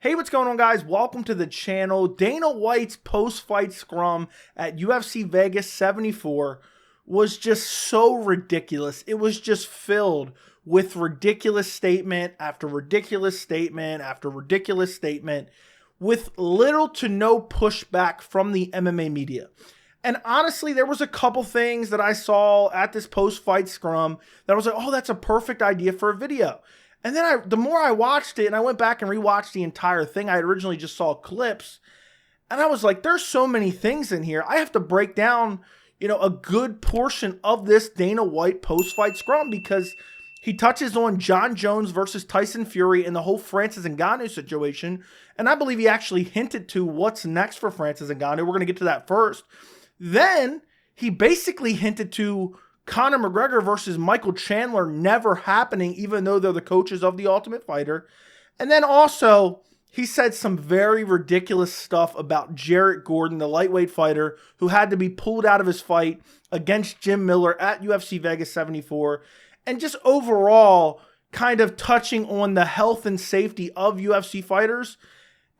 Hey, what's going on, guys? Welcome to the channel. Dana White's post-fight scrum at UFC Vegas 74 was just so ridiculous. It was just filled with ridiculous statement after ridiculous statement after ridiculous statement with little to no pushback from the MMA media. And honestly, there was a couple things that I saw at this post-fight scrum that I was like, oh, that's a perfect idea for a video. And then the more I watched it, and I went back and rewatched the entire thing, I originally just saw clips, and I was like, there's so many things in here. I have to break down, a good portion of this Dana White post-fight scrum because he touches on Jon Jones versus Tyson Fury and the whole Francis Ngannou situation, and I believe he actually hinted to what's next for Francis Ngannou. We're going to get to that first. Then he basically hinted to Conor McGregor versus Michael Chandler never happening, even though they're the coaches of the Ultimate Fighter. And then also, he said some very ridiculous stuff about Jared Gordon, the lightweight fighter, who had to be pulled out of his fight against Jim Miller at UFC Vegas 74. And just overall, kind of touching on the health and safety of UFC fighters.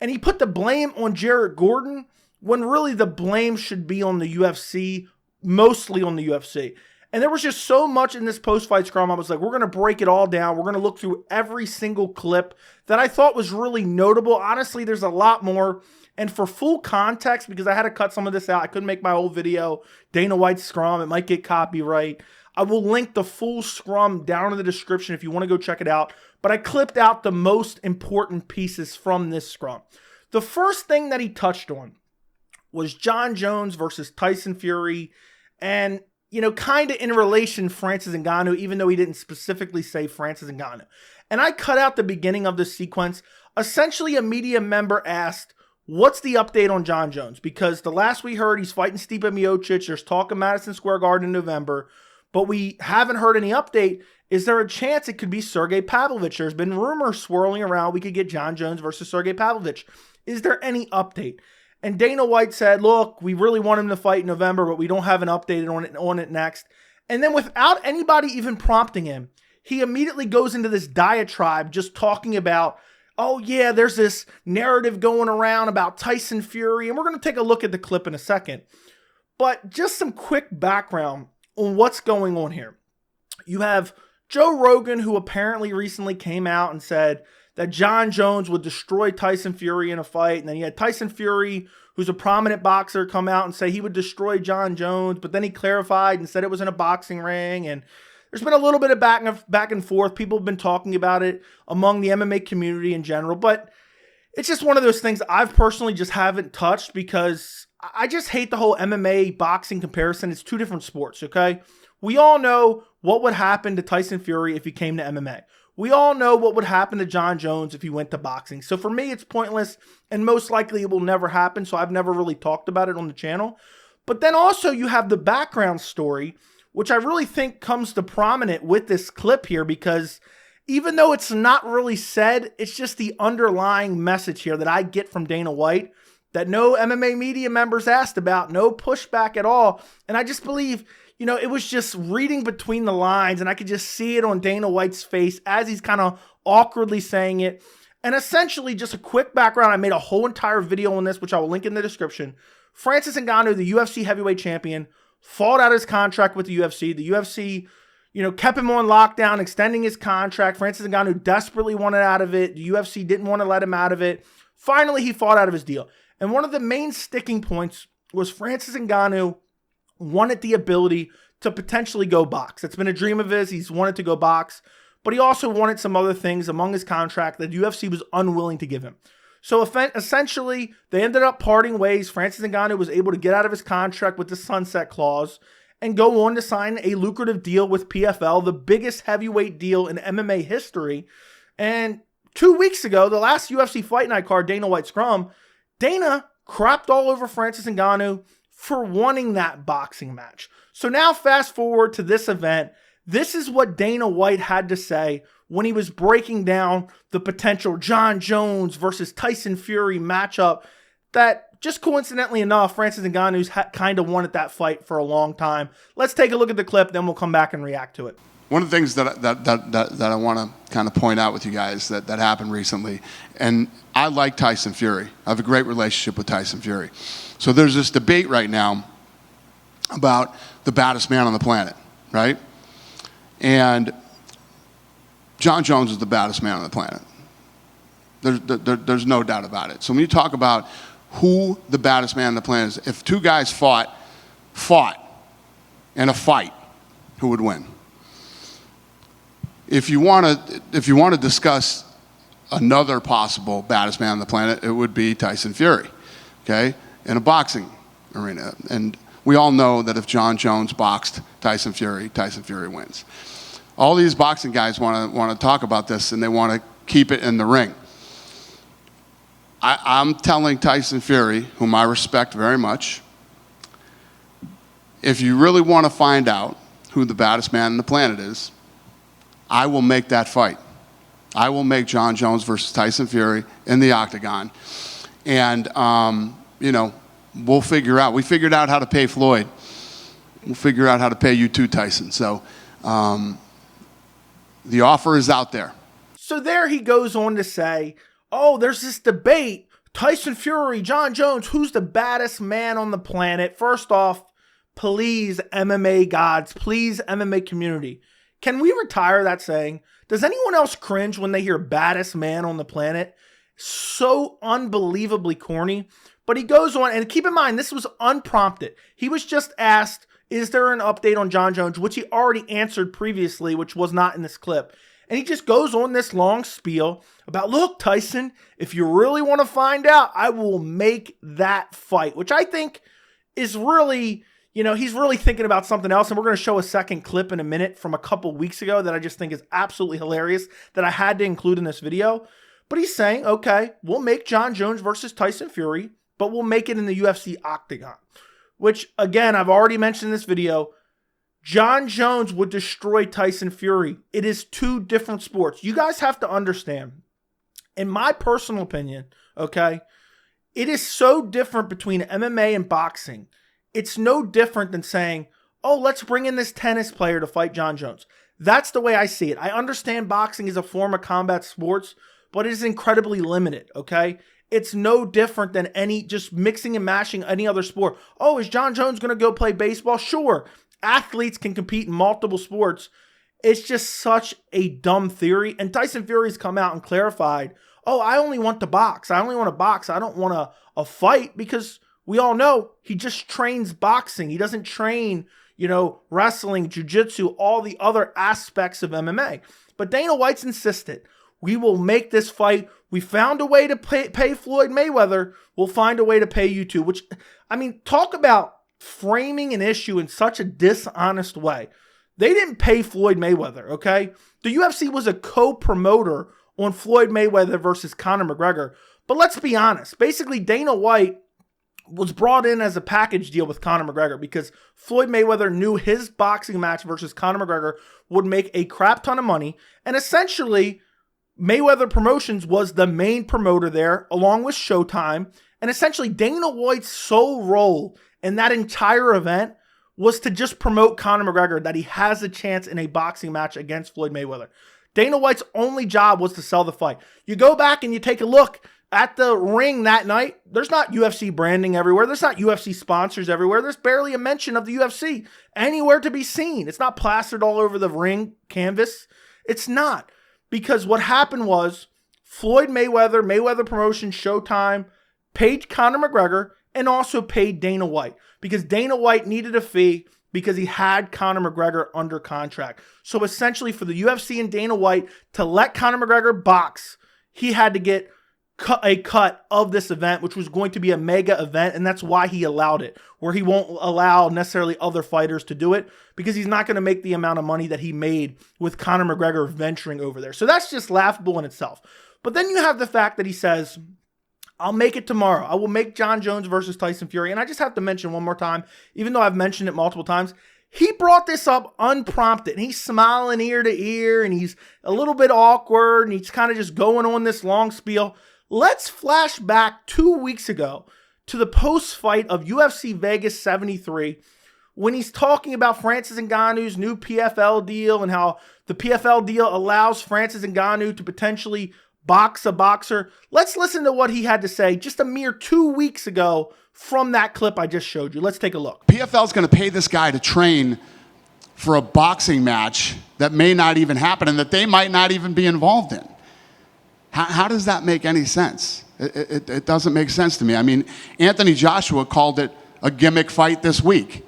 And he put the blame on Jared Gordon, when really the blame should be on the UFC, mostly on the UFC. And there was just so much in this post-fight scrum. I was like, we're going to break it all down. We're going to look through every single clip that I thought was really notable. Honestly, there's a lot more. And for full context, because I had to cut some of this out, I couldn't make my whole video, Dana White's scrum, it might get copyright. I will link the full scrum down in the description if you want to go check it out. But I clipped out the most important pieces from this scrum. The first thing that he touched on was Jon Jones versus Tyson Fury. And kind of in relation Francis Ngannou, even though he didn't specifically say Francis Ngannou. And I cut out the beginning of this sequence. Essentially, a media member asked, what's the update on Jon Jones? Because the last we heard, he's fighting Stipe Miocic. There's talk of Madison Square Garden in November, but we haven't heard any update. Is there a chance it could be Sergey Pavlovich? There's been rumors swirling around we could get Jon Jones versus Sergey Pavlovich. Is there any update? And Dana White said, look, we really want him to fight in November, but we don't have an update on it next. And then without anybody even prompting him, he immediately goes into this diatribe just talking about, oh yeah, there's this narrative going around about Tyson Fury. And we're going to take a look at the clip in a second. But just some quick background on what's going on here. You have Joe Rogan, who apparently recently came out and said that Jon Jones would destroy Tyson Fury in a fight. And then you had Tyson Fury, who's a prominent boxer, come out and say he would destroy Jon Jones. But then he clarified and said it was in a boxing ring. And there's been a little bit of back and forth. People have been talking about it among the MMA community in general. But it's just one of those things I've personally just haven't touched because I just hate the whole MMA boxing comparison. It's two different sports, okay? We all know what would happen to Tyson Fury if he came to MMA. We all know what would happen to Jon Jones if he went to boxing. So for me, it's pointless, and most likely it will never happen, so I've never really talked about it on the channel. But then also you have the background story, which I really think comes to prominent with this clip here, because even though it's not really said, it's just the underlying message here that I get from Dana White that no MMA media members asked about, no pushback at all. And I just believe, it was just reading between the lines, and I could just see it on Dana White's face as he's kind of awkwardly saying it. And essentially, just a quick background, I made a whole entire video on this, which I will link in the description. Francis Ngannou, the UFC heavyweight champion, fought out his contract with the UFC. The UFC, kept him on lockdown, extending his contract. Francis Ngannou desperately wanted out of it. The UFC didn't want to let him out of it. Finally, he fought out of his deal. And one of the main sticking points was Francis Ngannou wanted the ability to potentially go box. It's been a dream of his. He's wanted to go box, but he also wanted some other things among his contract that UFC was unwilling to give him. So essentially, they ended up parting ways. Francis Ngannou was able to get out of his contract with the sunset clause and go on to sign a lucrative deal with PFL, the biggest heavyweight deal in MMA history. And 2 weeks ago, the last UFC Fight Night card, Dana White scrum, Dana crapped all over Francis Ngannou for wanting that boxing match. So now fast forward to this event. This is what Dana White had to say when he was breaking down the potential Jon Jones versus Tyson Fury matchup that, just coincidentally enough, Francis Ngannou's kind of wanted that fight for a long time. Let's take a look at the clip, then we'll come back and react to it. one of the things that I want to kind of point out with you guys that happened recently, and I like Tyson Fury. I have a great relationship with Tyson Fury. So there's this debate right now about the baddest man on the planet, right? And Jon Jones is the baddest man on the planet. There's no doubt about it. So when you talk about who the baddest man on the planet is, if two guys fought in a fight, who would win? If you want to discuss another possible baddest man on the planet, it would be Tyson Fury, okay, in a boxing arena. And we all know that if Jon Jones boxed Tyson Fury wins. All these boxing guys want to talk about this, and they want to keep it in the ring. I'm telling Tyson Fury, whom I respect very much, if you really want to find out who the baddest man on the planet is, I will make that fight. I will make Jon Jones versus Tyson Fury in the octagon. And, we'll figure out. We figured out how to pay Floyd. We'll figure out how to pay you too, Tyson. So the offer is out there. So there he goes on to say, oh, there's this debate, Tyson Fury, Jon Jones, who's the baddest man on the planet? First off, please, MMA gods, please, MMA community, can we retire that saying? Does anyone else cringe when they hear baddest man on the planet? So unbelievably corny. But he goes on, and keep in mind, this was unprompted. He was just asked, is there an update on Jon Jones, which he already answered previously, which was not in this clip. And he just goes on this long spiel about, look, Tyson, if you really want to find out, I will make that fight, which I think is really, he's really thinking about something else. And we're going to show a second clip in a minute from a couple weeks ago that I just think is absolutely hilarious that I had to include in this video. But he's saying, okay, we'll make Jon Jones versus Tyson Fury, but we'll make it in the UFC octagon, which, again, I've already mentioned in this video. Jon Jones would destroy Tyson Fury. It is two different sports. You guys have to understand, in my personal opinion, okay, it is so different between MMA and boxing. It's no different than saying, oh, let's bring in this tennis player to fight Jon Jones. That's the way I see it. I understand boxing is a form of combat sports, but it is incredibly limited, okay? It's no different than just mixing and mashing any other sport. Oh, is Jon Jones going to go play baseball? Sure. Athletes can compete in multiple sports. It's just such a dumb theory. And Tyson Fury's come out and clarified, oh, I only want to box. I only want to box. I don't want a fight, because we all know he just trains boxing. He doesn't train, wrestling, jiu-jitsu, all the other aspects of MMA. But Dana White's insisted, we will make this fight. We found a way to pay Floyd Mayweather. We'll find a way to pay you too. Which, talk about framing an issue in such a dishonest way. They didn't pay Floyd Mayweather, okay? The UFC was a co-promoter on Floyd Mayweather versus Conor McGregor. But let's be honest. Basically, Dana White was brought in as a package deal with Conor McGregor because Floyd Mayweather knew his boxing match versus Conor McGregor would make a crap ton of money. And essentially, Mayweather Promotions was the main promoter there, along with Showtime. And essentially, Dana White's sole role in that entire event was to just promote Conor McGregor, that he has a chance in a boxing match against Floyd Mayweather. Dana White's only job was to sell the fight. You go back and you take a look at the ring that night. There's not UFC branding everywhere. There's not UFC sponsors everywhere. There's barely a mention of the UFC anywhere to be seen. It's not plastered all over the ring canvas. It's not. Because what happened was Floyd Mayweather, Mayweather Promotions, Showtime, paid Conor McGregor and also paid Dana White, because Dana White needed a fee because he had Conor McGregor under contract. So essentially, for the UFC and Dana White to let Conor McGregor box, he had to get a cut of this event, which was going to be a mega event, and that's why he allowed it, where he won't allow necessarily other fighters to do it, because he's not going to make the amount of money that he made with Conor McGregor venturing over there. So that's just laughable in itself. But then you have the fact that he says, I'll make it tomorrow. I will make Jon Jones versus Tyson Fury. And I just have to mention one more time, even though I've mentioned it multiple times, he brought this up unprompted. And he's smiling ear to ear, and he's a little bit awkward, and he's kind of just going on this long spiel. Let's flash back 2 weeks ago to the post-fight of UFC Vegas 73, when he's talking about Francis Ngannou's new PFL deal and how the PFL deal allows Francis Ngannou to potentially box a boxer. Let's listen to what he had to say just a mere 2 weeks ago from that clip I just showed you. Let's take a look. PFL is going to pay this guy to train for a boxing match that may not even happen and that they might not even be involved in. How does that make any sense? It doesn't make sense to me. I mean, Anthony Joshua called it a gimmick fight this week.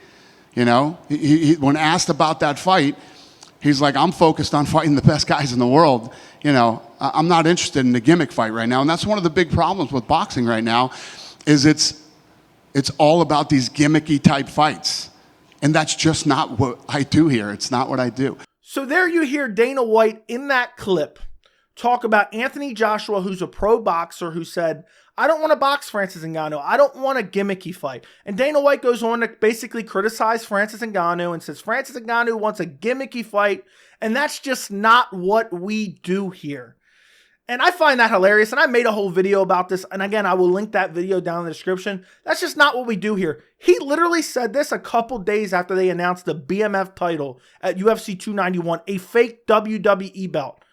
You know, he when asked about that fight, he's like, I'm focused on fighting the best guys in the world. You know, I'm not interested in the gimmick fight right now. And that's one of the big problems with boxing right now is it's all about these gimmicky type fights. And that's just not what I do here. It's not what I do. So there you hear Dana White in that clip talk about Anthony Joshua, who's a pro boxer, who said, I don't want to box Francis Ngannou. I don't want a gimmicky fight. And Dana White goes on to basically criticize Francis Ngannou and says Francis Ngannou wants a gimmicky fight, and that's just not what we do here. And I find that hilarious, and I made a whole video about this, and again, I will link that video down in the description. That's just not what we do here. He literally said this a couple days after they announced the BMF title at UFC 291, a fake WWE belt.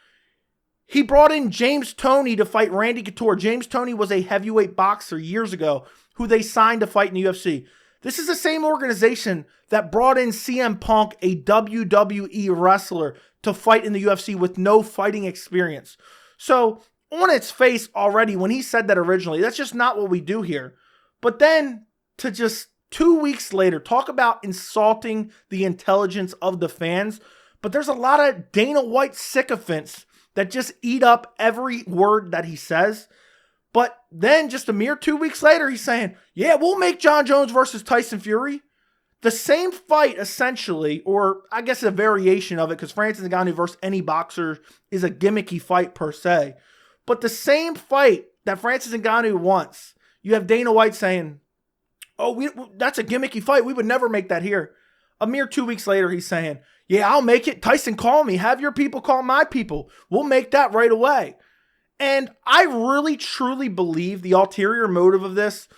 He brought in James Toney to fight Randy Couture. James Toney was a heavyweight boxer years ago who they signed to fight in the UFC. This is the same organization that brought in CM Punk, a WWE wrestler, to fight in the UFC with no fighting experience. So, on its face already, when he said that originally, that's just not what we do here. But then, to just 2 weeks later, talk about insulting the intelligence of the fans. But there's a lot of Dana White sycophants that just eat up every word that he says. But then just a mere 2 weeks later, he's saying, yeah, we'll make Jon Jones versus Tyson Fury. The same fight, essentially, or I guess a variation of it, because Francis Ngannou versus any boxer is a gimmicky fight per se. But the same fight that Francis Ngannou wants, you have Dana White saying, oh, that's a gimmicky fight. We would never make that here. A mere 2 weeks later, he's saying, yeah, I'll make it. Tyson, call me. Have your people call my people. We'll make that right away. And I really, truly believe the ulterior motive of this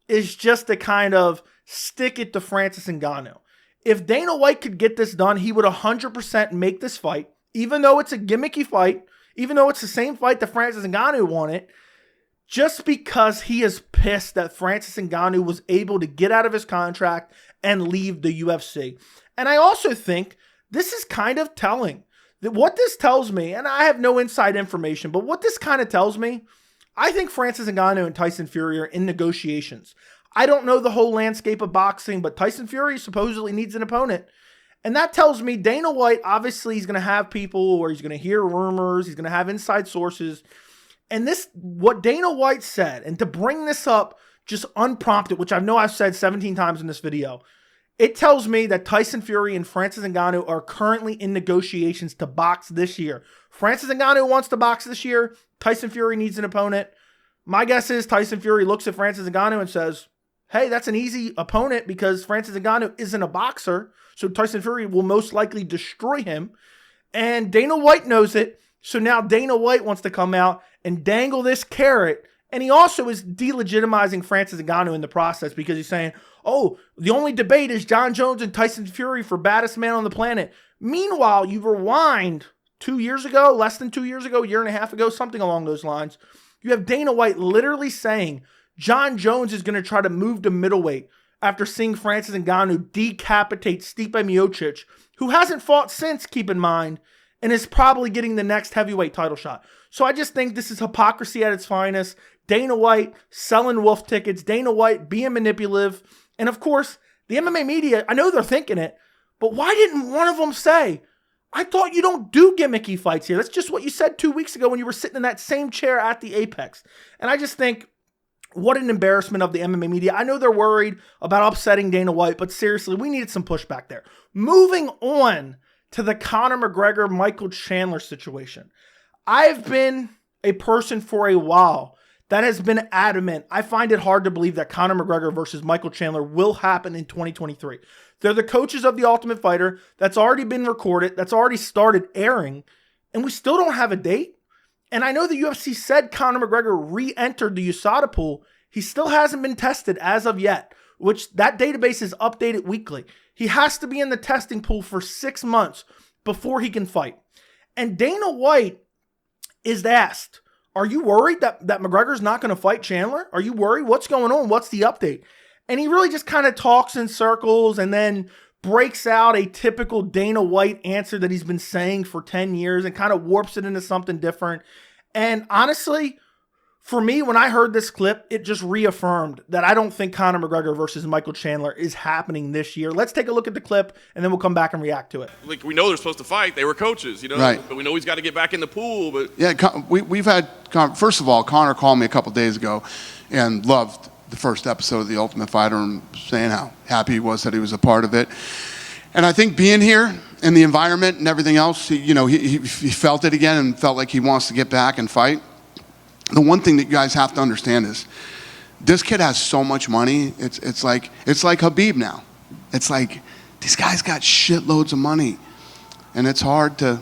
is just to kind of stick it to Francis Ngannou. If Dana White could get this done, he would 100% make this fight, even though it's a gimmicky fight, even though it's the same fight that Francis Ngannou wanted, just because he is pissed that Francis Ngannou was able to get out of his contract and leave the UFC. And I also think this is kind of telling. That what this tells me, and I have no inside information, but what this kind of tells me, I think Francis Ngannou and Tyson Fury are in negotiations. I don't know the whole landscape of boxing, but Tyson Fury supposedly needs an opponent. And that tells me Dana White, obviously, he's going to have people, or he's going to hear rumors, he's going to have inside sources. And this, what Dana White said, and to bring this up just unprompted, which I know I've said 17 times in this video, it tells me that Tyson Fury and Francis Ngannou are currently in negotiations to box this year. Francis Ngannou wants to box this year. Tyson Fury needs an opponent. My guess is Tyson Fury looks at Francis Ngannou and says, hey, that's an easy opponent because Francis Ngannou isn't a boxer, so Tyson Fury will most likely destroy him. And Dana White knows it, so now Dana White wants to come out and dangle this carrot. And he also is delegitimizing Francis Ngannou in the process because he's saying, oh, the only debate is Jon Jones and Tyson Fury for baddest man on the planet. Meanwhile, you rewind 2 years ago, less than 2 years ago, a year and a half ago, something along those lines. You have Dana White literally saying Jon Jones is going to try to move to middleweight after seeing Francis Ngannou decapitate Stipe Miocic, who hasn't fought since, keep in mind, and is probably getting the next heavyweight title shot. So I just think this is hypocrisy at its finest. Dana White selling wolf tickets, Dana White being manipulative. And of course, the MMA media, I know they're thinking it, but why didn't one of them say, I thought you don't do gimmicky fights here. That's just what you said 2 weeks ago when you were sitting in that same chair at the Apex. And I just think, what an embarrassment of the MMA media. I know they're worried about upsetting Dana White, but seriously, we needed some pushback there. Moving on to the Conor McGregor, Michael Chandler situation. I've been a person for a while that has been adamant. I find it hard to believe that Conor McGregor versus Michael Chandler will happen in 2023. They're the coaches of The Ultimate Fighter. That's already been recorded. That's already started airing. And we still don't have a date. And I know the UFC said Conor McGregor re-entered the USADA pool. He still hasn't been tested as of yet. which that database is updated weekly. He has to be in the testing pool for 6 months before he can fight. And Dana White is asked, are you worried that McGregor's not going to fight Chandler? Are you worried? What's going on? What's the update? And he really just kind of talks in circles and then breaks out a typical Dana White answer that he's been saying for 10 years and kind of warps it into something different. And honestly, for me, when I heard this clip, it just reaffirmed that I don't think Conor McGregor versus Michael Chandler is happening this year. Let's take a look at the clip, and then we'll come back and react to it. Like, we know they're supposed to fight. They were coaches, you know. Right. But we know he's got to get back in the pool. But Yeah, we've had, first of all, Conor called me a couple days ago and loved the first episode of The Ultimate Fighter and saying how happy he was that he was a part of it. And I think being here and the environment and everything else, he felt it again and felt like he wants to get back and fight. The one thing that you guys have to understand is this kid has so much money. It's like Habib now. It's like these guys got shitloads of money, and it's hard to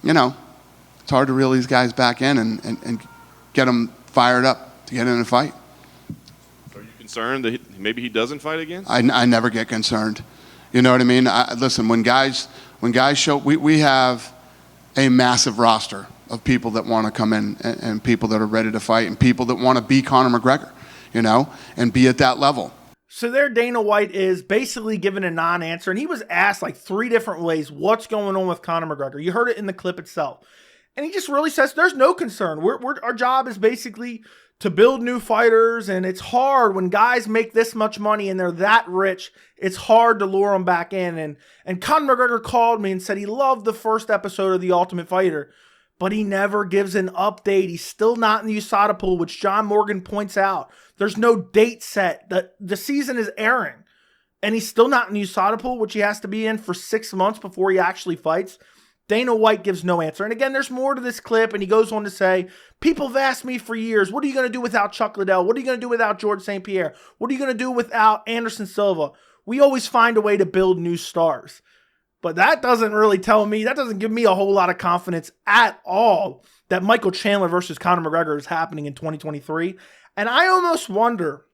reel these guys back in and get them fired up to get in a fight. are you concerned that maybe he doesn't fight again? I never get concerned. You know what I mean? Listen, when guys show, we have a massive roster of people that want to come in and people that are ready to fight and people that want to be Conor McGregor, and be at that level. So there Dana White is basically given a non-answer, and he was asked like 3 different ways what's going on with Conor McGregor. You heard it in the clip itself. And he just really says there's no concern. Our job is basically to build new fighters, and it's hard when guys make this much money and they're that rich. It's hard to lure them back in. And Conor McGregor called me and said he loved the first episode of The Ultimate Fighter, but he never gives an update. He's still not in the USADA pool, which John Morgan points out. There's no date set. The season is airing, and he's still not in the USADA pool, which he has to be in for 6 months before he actually fights. Dana White gives no answer. And again, there's more to this clip, and he goes on to say, people have asked me for years, what are you going to do without Chuck Liddell? What are you going to do without George St. Pierre? What are you going to do without Anderson Silva? We always find a way to build new stars. But that doesn't really tell me, that doesn't give me a whole lot of confidence at all that Michael Chandler versus Conor McGregor is happening in 2023. And I almost wonder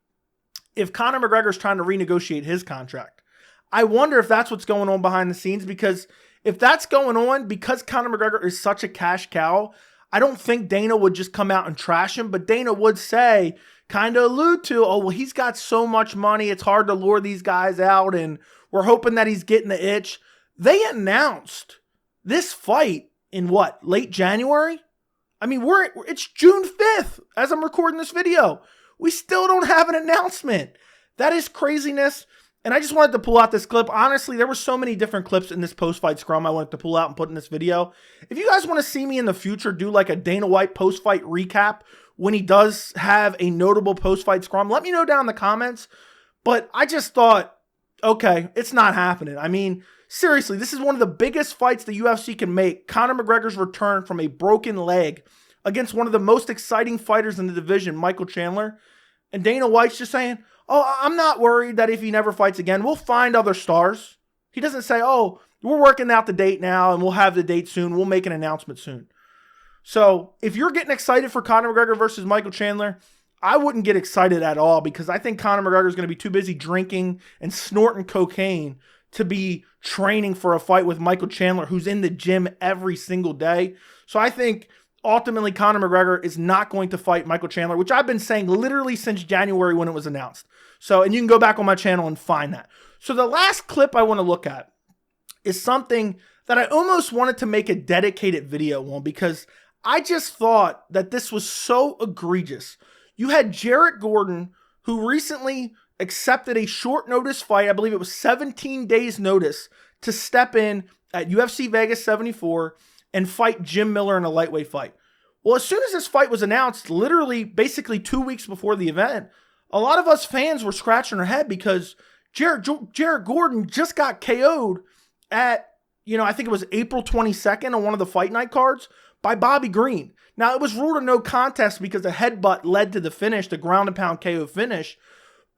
if Conor McGregor is trying to renegotiate his contract. I wonder if that's what's going on behind the scenes, because if that's going on, because Conor McGregor is such a cash cow, I don't think Dana would just come out and trash him, but Dana would say, kind of allude to, oh, well, he's got so much money, it's hard to lure these guys out, and we're hoping that he's getting the itch. They announced this fight in what, late January? I mean, it's June 5th as I'm recording this video. We still don't have an announcement. That is craziness. And I just wanted to pull out this clip. Honestly, there were so many different clips in this post-fight scrum I wanted to pull out and put in this video. If you guys want to see me in the future do like a Dana White post-fight recap when he does have a notable post-fight scrum, let me know down in the comments. But I just thought, okay, it's not happening. I mean, seriously, this is one of the biggest fights the UFC can make. Conor McGregor's return from a broken leg against one of the most exciting fighters in the division, Michael Chandler. And Dana White's just saying, oh, I'm not worried that if he never fights again, we'll find other stars. He doesn't say, oh, we're working out the date now and we'll have the date soon. We'll make an announcement soon. So if you're getting excited for Conor McGregor versus Michael Chandler, I wouldn't get excited at all, because I think Conor McGregor is going to be too busy drinking and snorting cocaine to be training for a fight with Michael Chandler, who's in the gym every single day. So I think ultimately Conor McGregor is not going to fight Michael Chandler, which I've been saying literally since January when it was announced. So, and you can go back on my channel and find that. So the last clip I want to look at is something that I almost wanted to make a dedicated video on, because I just thought that this was so egregious. You had Jared Gordon, who recently accepted a short notice fight. I believe it was 17 days notice to step in at UFC Vegas 74 and fight Jim Miller in a lightweight fight. Well, as soon as this fight was announced, literally basically 2 weeks before the event, a lot of us fans were scratching our head, because Jared Gordon just got KO'd at, I think it was April 22nd on one of the fight night cards by Bobby Green. Now, it was ruled a no contest because a headbutt led to the finish, the ground and pound KO finish.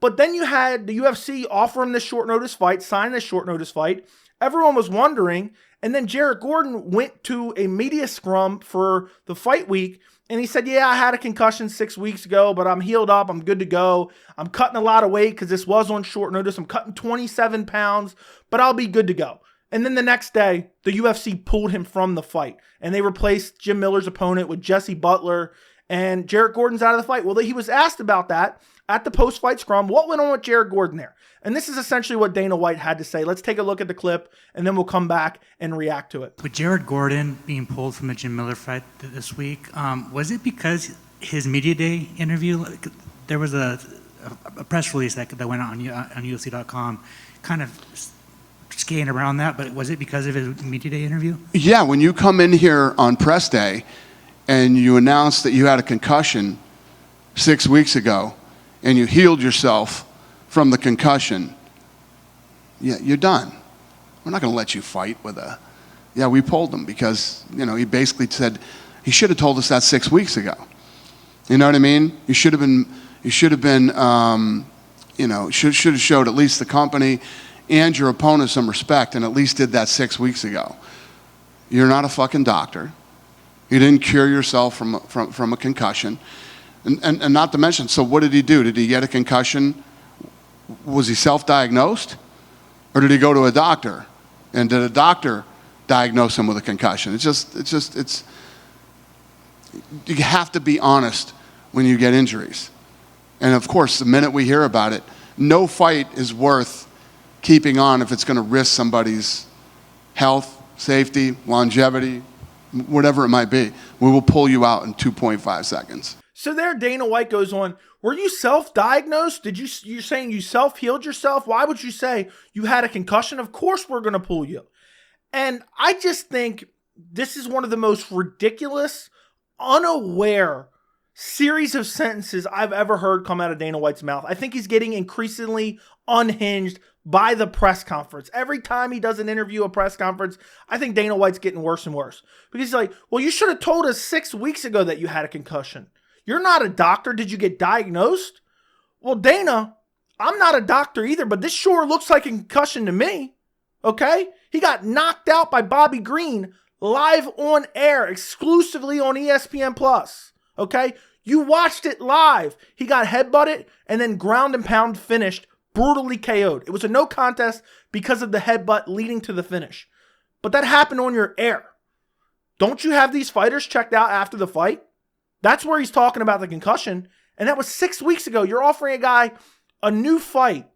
But then you had the UFC offer him this short notice fight, sign this short notice fight. Everyone was wondering. And then Jared Gordon went to a media scrum for the fight week And he said, yeah, I had a concussion 6 weeks ago, but I'm healed up. I'm good to go. I'm cutting a lot of weight because this was on short notice. I'm cutting 27 pounds, but I'll be good to go. And then the next day, the UFC pulled him from the fight. And they replaced Jim Miller's opponent with Jesse Butler. And Jared Gordon's out of the fight. Well, he was asked about that at the post-fight scrum. What went on with Jared Gordon there? And this is essentially what Dana White had to say. Let's take a look at the clip, and then we'll come back and react to it. With Jared Gordon being pulled from the Jim Miller fight this week, was it because his media day interview, there was a press release that went out on UFC.com, kind of skating around that, but was it because of his media day interview? Yeah, when you come in here on press day and you announce that you had a concussion 6 weeks ago and you healed yourself from the concussion, yeah, you're done. We're not going to let you fight with a... Yeah, we pulled him because, he basically said he should have told us that 6 weeks ago. You know what I mean? You should have been, should have showed at least the company and your opponent some respect and at least did that 6 weeks ago. You're not a fucking doctor. You didn't cure yourself from a concussion. And not to mention, so what did he do? Did he get a concussion? Was he self-diagnosed? Or did he go to a doctor? And did a doctor diagnose him with a concussion? It's you have to be honest when you get injuries. And of course, the minute we hear about it, no fight is worth keeping on if it's going to risk somebody's health, safety, longevity, whatever it might be. We will pull you out in 2.5 seconds. So there, Dana White goes on, were you self-diagnosed? You're saying you self-healed yourself? Why would you say you had a concussion? Of course we're going to pull you. And I just think this is one of the most ridiculous, unaware series of sentences I've ever heard come out of Dana White's mouth. I think he's getting increasingly unhinged by the press conference. Every time he does an interview, a press conference, I think Dana White's getting worse and worse. Because he's like, well, you should have told us 6 weeks ago that you had a concussion. You're not a doctor. Did you get diagnosed? Well, Dana, I'm not a doctor either, but this sure looks like a concussion to me. Okay? He got knocked out by Bobby Green live on air, exclusively on ESPN+. Okay? You watched it live. He got headbutted and then ground and pound finished, brutally KO'd. It was a no contest because of the headbutt leading to the finish. But that happened on your air. Don't you have these fighters checked out after the fight? That's where he's talking about the concussion. And that was 6 weeks ago. You're offering a guy a new fight.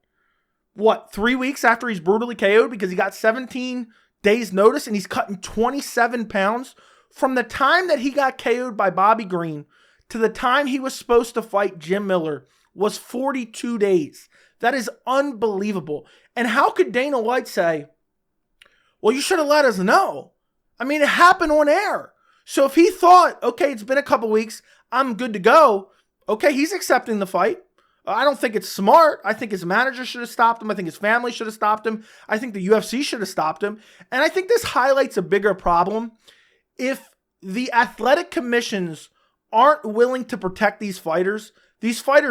3 weeks after he's brutally KO'd because he got 17 days notice and he's cutting 27 pounds? From the time that he got KO'd by Bobby Green to the time he was supposed to fight Jim Miller was 42 days. That is unbelievable. And how could Dana White say, well, you should have let us know? I mean, it happened on air. So if he thought, okay, it's been a couple weeks, I'm good to go, okay, he's accepting the fight. I don't think it's smart. I think his manager should have stopped him. I think his family should have stopped him. I think the UFC should have stopped him. And I think this highlights a bigger problem. If the athletic commissions aren't willing to protect these fighters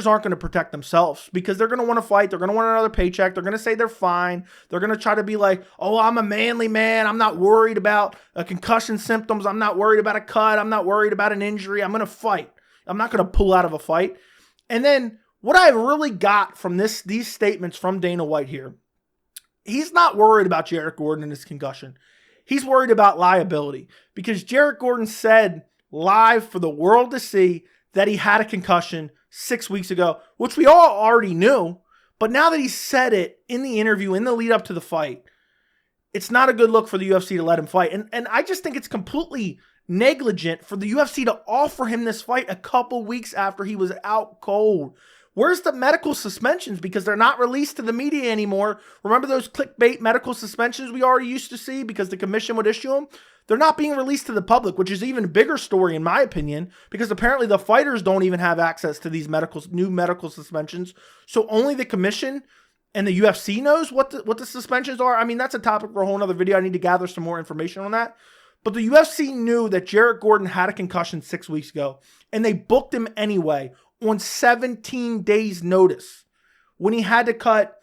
aren't going to protect themselves because they're going to want to fight. They're going to want another paycheck. They're going to say they're fine. They're going to try to be like, oh, I'm a manly man. I'm not worried about concussion symptoms. I'm not worried about a cut. I'm not worried about an injury. I'm going to fight. I'm not going to pull out of a fight. And then what I really got from these statements from Dana White here, he's not worried about Jared Gordon and his concussion. He's worried about liability because Jared Gordon said live for the world to see that he had a concussion 6 weeks ago, which we all already knew. But now that he said it in the interview, in the lead up to the fight, it's not a good look for the UFC to let him fight. And I just think it's completely negligent for the UFC to offer him this fight a couple weeks after he was out cold. Where's the medical suspensions? Because they're not released to the media anymore. Remember those clickbait medical suspensions we already used to see because the commission would issue them? They're not being released to the public, which is even a bigger story in my opinion, because apparently the fighters don't even have access to these new medical suspensions. So only the commission and the UFC knows what the suspensions are. I mean, that's a topic for a whole other video. I need to gather some more information on that. But the UFC knew that Jared Gordon had a concussion 6 weeks ago, and they booked him anyway on 17 days notice when he had to cut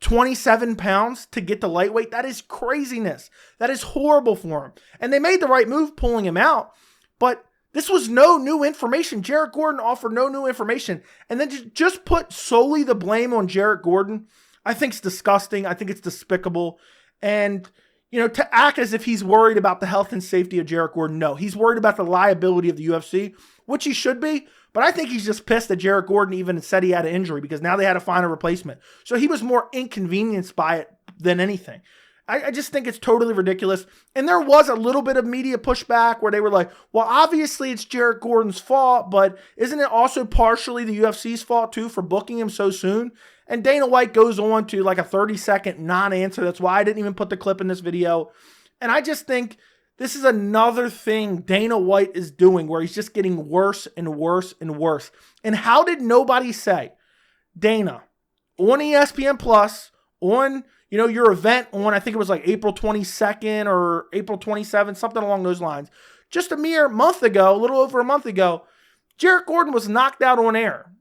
27 pounds to get to lightweight. That is craziness. That is horrible for him. And they made the right move pulling him out. But This was no new information. Jared Gordon offered no new information. And then to just put solely the blame on Jared Gordon, I think it's disgusting. I think it's despicable. And, you know, to act as if he's worried about the health and safety of Jared Gordon, no. He's worried about the liability of the UFC, which he should be. But I think he's just pissed that Jared Gordon even said he had an injury because now they had to find a replacement. So he was more inconvenienced by it than anything. I just think it's totally ridiculous. And there was a little bit of media pushback where they were like, well, obviously it's Jared Gordon's fault, but isn't it also partially the UFC's fault too for booking him so soon? And Dana White goes on to like a 30-second non-answer. That's why I didn't even put the clip in this video. And I just think this is another thing Dana White is doing where he's just getting worse and worse and worse. And how did nobody say, Dana, on ESPN Plus, on, you know, your event on, I think it was like April 22nd or April 27th, something along those lines. Just a mere month ago, a little over a month ago, Jared Gordon was knocked out on air.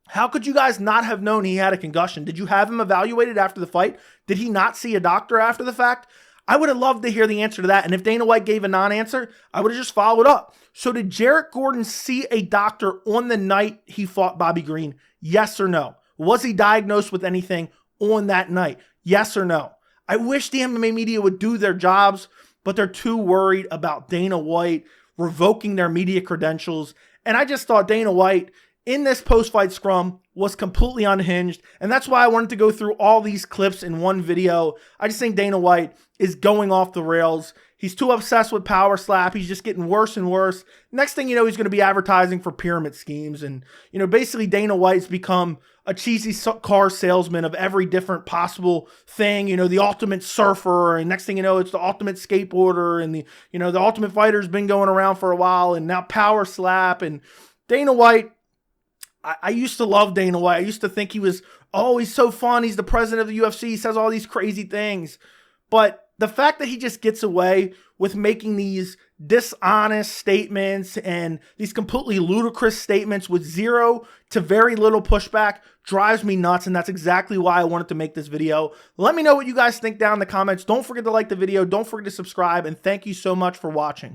How could you guys not have known he had a concussion? Did you have him evaluated after the fight? Did he not see a doctor after the fact? I would have loved to hear the answer to that. And if Dana White gave a non-answer, I would have just followed up. So did Jared Gordon see a doctor on the night he fought Bobby Green? Yes or no? Was he diagnosed with anything on that night? Yes or no? I wish the MMA media would do their jobs, but they're too worried about Dana White revoking their media credentials. And I just thought Dana White in this post-fight scrum was completely unhinged. And that's why I wanted to go through all these clips in one video. I just think Dana White is going off the rails. He's too obsessed with power slap. He's just getting worse and worse. Next thing you know, he's going to be advertising for pyramid schemes. And, you know, basically Dana White's become a cheesy car salesman of every different possible thing. You know, the ultimate surfer. And next thing you know, it's the ultimate skateboarder. And the, you know, the ultimate fighter's been going around for a while. And now power slap. And Dana White, I used to love Dana White. I used to think he was, oh, he's so fun. He's the president of the UFC. He says all these crazy things. But the fact that he just gets away with making these dishonest statements and these completely ludicrous statements with zero to very little pushback drives me nuts. And that's exactly why I wanted to make this video. Let me know what you guys think down in the comments. Don't forget to like the video. Don't forget to subscribe. And thank you so much for watching.